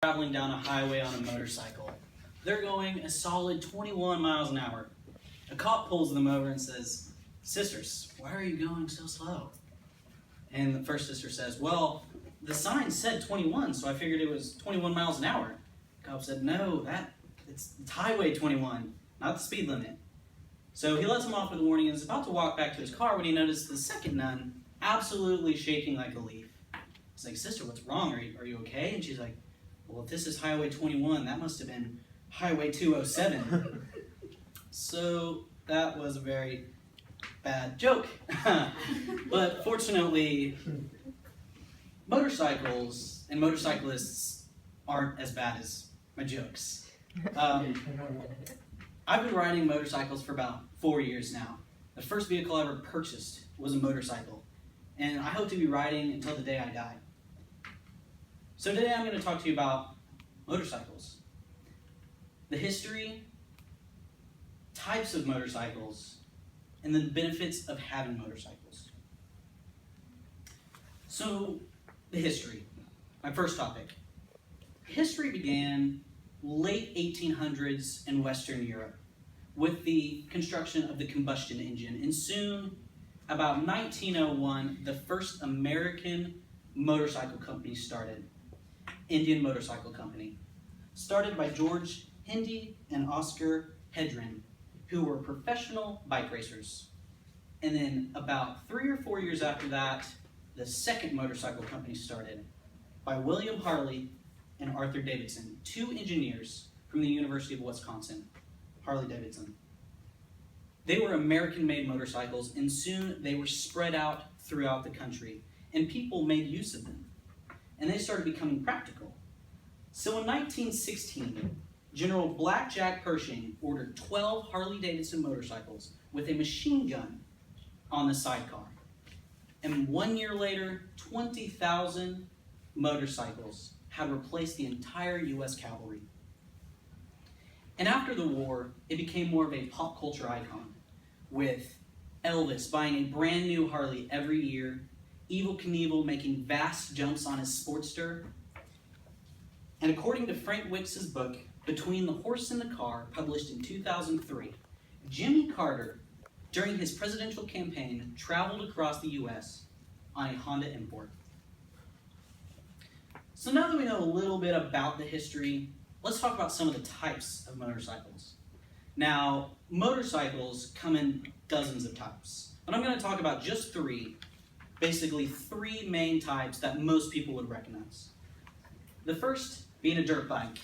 traveling down a highway on a motorcycle. They're going a solid 21 miles an hour. A cop pulls them over and says, "Sisters, why are you going so slow?" And the first sister says, "Well, the sign said 21, so I figured it was 21 miles an hour." The cop said, "No, it's highway 21, not the speed limit." So he lets him off with a warning and is about to walk back to his car when he noticed the second nun absolutely shaking like a leaf. He's like, "Sister, what's wrong? Are you okay?" And she's like, "Well, if this is highway 21, that must have been highway 207. So that was a very bad joke. But fortunately, motorcycles and motorcyclists aren't as bad as my jokes. I've been riding motorcycles for about 4 years now. The first vehicle I ever purchased was a motorcycle, and I hope to be riding until the day I die. So today I'm going to talk to you about motorcycles, the history, types of motorcycles, and the benefits of having motorcycles. So, the history, my first topic. History began late 1800s in Western Europe with the construction of the combustion engine, and soon, about 1901, the first American motorcycle company started, Indian Motorcycle Company, started by George Hindy and Oscar Hedren, who were professional bike racers. And then about 3 or 4 years after that, the second motorcycle company started by William Harley and Arthur Davidson, two engineers from the University of Wisconsin, Harley-Davidson. They were American-made motorcycles, and soon they were spread out throughout the country, and people made use of them. And they started becoming practical. So in 1916, General Blackjack Pershing ordered 12 Harley-Davidson motorcycles with a machine gun on the sidecar. And 1 year later, 20,000 motorcycles had replaced the entire U.S. cavalry. And after the war, it became more of a pop culture icon, with Elvis buying a brand new Harley every year, Evel Knievel making vast jumps on his Sportster. And according to Frank Wicks's book, Between the Horse and the Car, published in 2003, Jimmy Carter, during his presidential campaign, traveled across the U.S. on a Honda Import. So now that we know a little bit about the history, let's talk about some of the types of motorcycles. Now, motorcycles come in dozens of types, but I'm going to talk about just three, basically three main types that most people would recognize. The first being a dirt bike.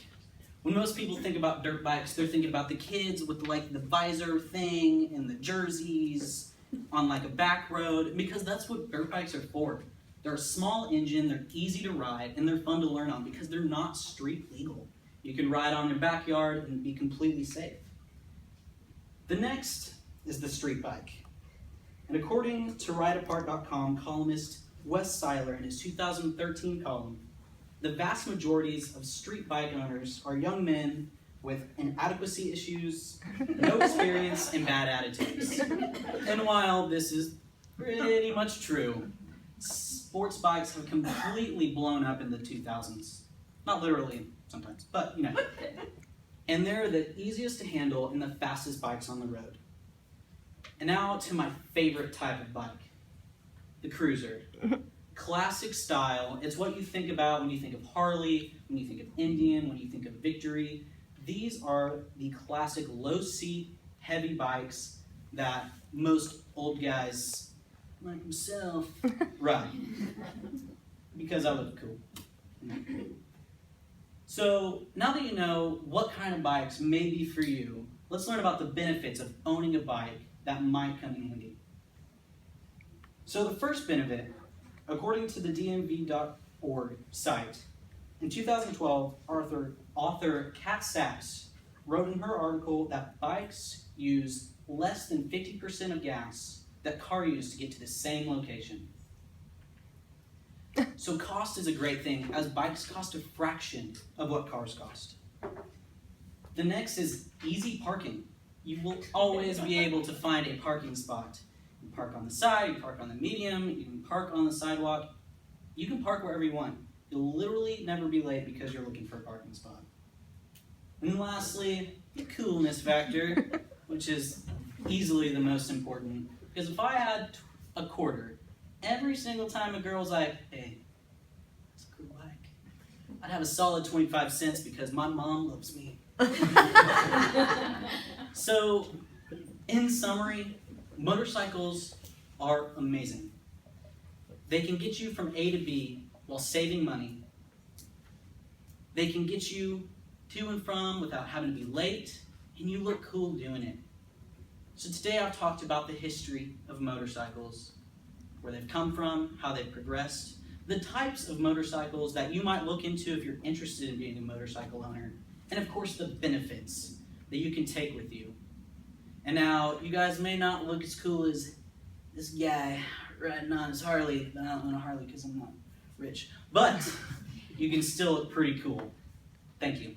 When most people think about dirt bikes, they're thinking about the kids with the visor thing and the jerseys on a back road, because that's what dirt bikes are for. They're a small engine, they're easy to ride, and they're fun to learn on because they're not street legal. You can ride on your backyard and be completely safe. The next is the street bike. And according to RideApart.com columnist Wes Seiler in his 2013 column, the vast majorities of street bike owners are young men with inadequacy issues, no experience, and bad attitudes. And while this is pretty much true, sports bikes have completely blown up in the 2000s. Not literally sometimes, but And they're the easiest to handle and the fastest bikes on the road. And now to my favorite type of bike, the cruiser. Classic style. It's what you think about when you think of Harley, when you think of Indian, when you think of Victory. These are the classic low-seat, heavy bikes that most old guys like himself ride. Because I look cool. So now that you know what kind of bikes may be for you, let's learn about the benefits of owning a bike that might come in handy. So the first benefit, according to the DMV.org site, in 2012, author Kat Sachs wrote in her article that bikes use less than 50% of gas that cars use to get to the same location. So cost is a great thing, as bikes cost a fraction of what cars cost. The next is easy parking. You will always be able to find a parking spot. You can park on the side, you can park on the medium, you can park on the sidewalk. You can park wherever you want. You'll literally never be late because you're looking for a parking spot. And then lastly, the coolness factor, which is easily the most important. Because if I had a quarter, every single time a girl's like, hey, that's a cool bike, I'd have a solid 25 cents because my mom loves me. So, in summary, motorcycles are amazing. They can get you from A to B while saving money. They can get you to and from without having to be late, and you look cool doing it. So today I've talked about the history of motorcycles, where they've come from, how they've progressed, the types of motorcycles that you might look into if you're interested in being a motorcycle owner, and of course the benefits that you can take with you. And now, you guys may not look as cool as this guy riding on his Harley, but I don't own a Harley because I'm not rich. But you can still look pretty cool. Thank you.